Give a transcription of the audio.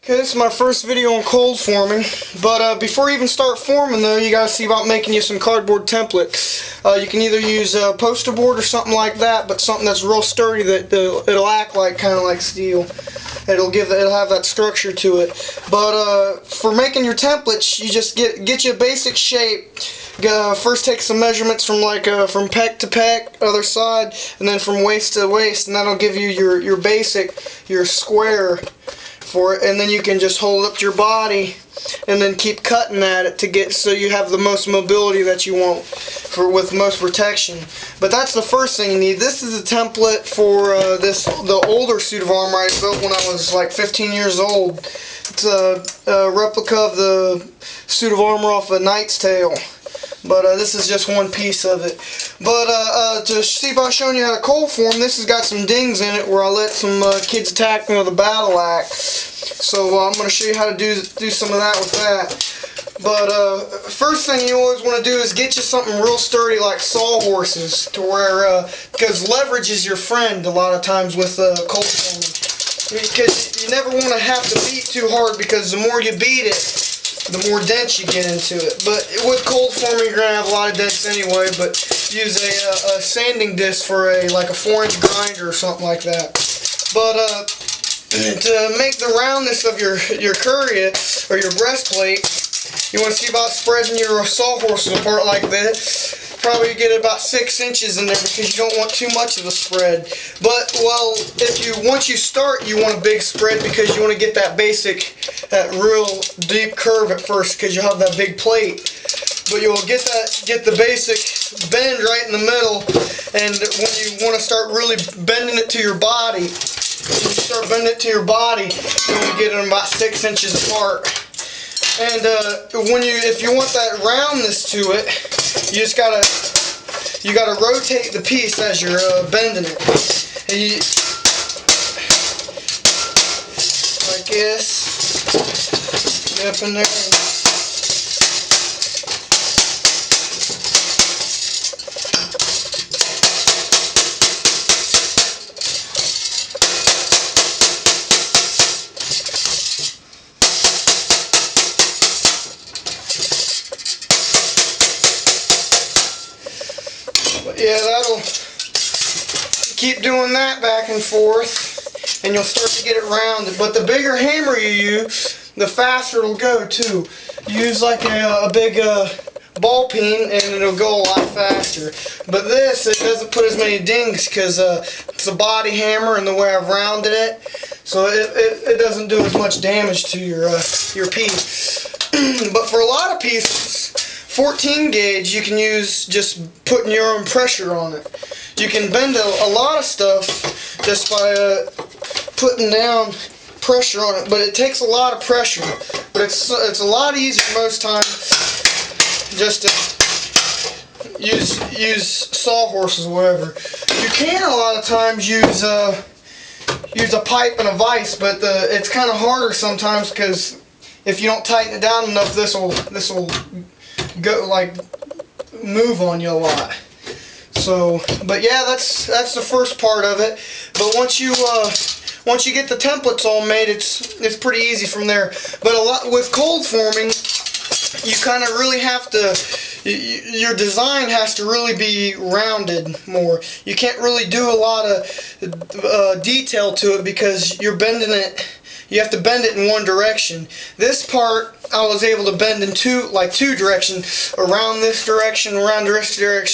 Okay, this is my first video on cold forming, but before you even start forming though, you gotta see about making you some cardboard template. You can either use poster board or something like that, but something that's real sturdy that it'll act like kind of like steel. It'll have that structure to it. But for making your templates, you just get you a basic shape. First take some measurements from from pec to pec, other side, and then from waist to waist, and that'll give you your basic, your square for it, and then you can just hold up to your body and then keep cutting at it to get so you have the most mobility that you want with most protection. But that's the first thing you need. This is a template for the older suit of armor I built when I was like 15 years old. It's a replica of the suit of armor off a Knight's Tale. But this is just one piece of it. But to see about showing you how to cold form, this has got some dings in it where I let some kids attack me with a battle axe. So I'm going to show you how to do some of that with that. But first thing you always want to do is get you something real sturdy like sawhorses, to where because leverage is your friend a lot of times with cold forming. Because you never want to have to beat too hard, because the more you beat it, the more dents you get into it. But with cold forming, you're gonna have a lot of dents anyway. But use a sanding disc for like a 4-inch grinder or something like that. But to make the roundness of your curia or your breastplate, you want to see about spreading your sawhorses apart like this. Probably get about 6 inches in there, because you don't want too much of a spread. But well, once you start, you want a big spread, because you want to get that real deep curve at first, because you'll have that big plate. But you'll get the basic bend right in the middle, and when you want to start really bending it to your body, you'll get them about 6 inches apart. And if you want that roundness to it, you gotta rotate the piece as you're bending it. And like this, get up in there. Yeah, that'll keep doing that back and forth, and you'll start to get it rounded. But the bigger hammer you use, the faster it'll go too. Use like a big ball peen, and it'll go a lot faster. But this, it doesn't put as many dings, because it's a body hammer and the way I've rounded it, so it doesn't do as much damage to your piece. But for a lot of pieces, 14 gauge, you can use just putting your own pressure on it. You can bend a lot of stuff just by putting down pressure on it, but it takes a lot of pressure. But it's a lot easier most times just to use sawhorses or whatever. You can a lot of times use a pipe and a vise, but it's kind of harder sometimes, because if you don't tighten it down enough, this will go move on you a lot. So, but yeah, that's the first part of it. But once you get the templates all made, it's pretty easy from there. But with cold forming, you kind of really have to, your design has to really be rounded more. You can't really do a lot of detail to it, because you're bending it. You have to bend it in one direction. This part, I was able to bend in two directions, around this direction, around this direction.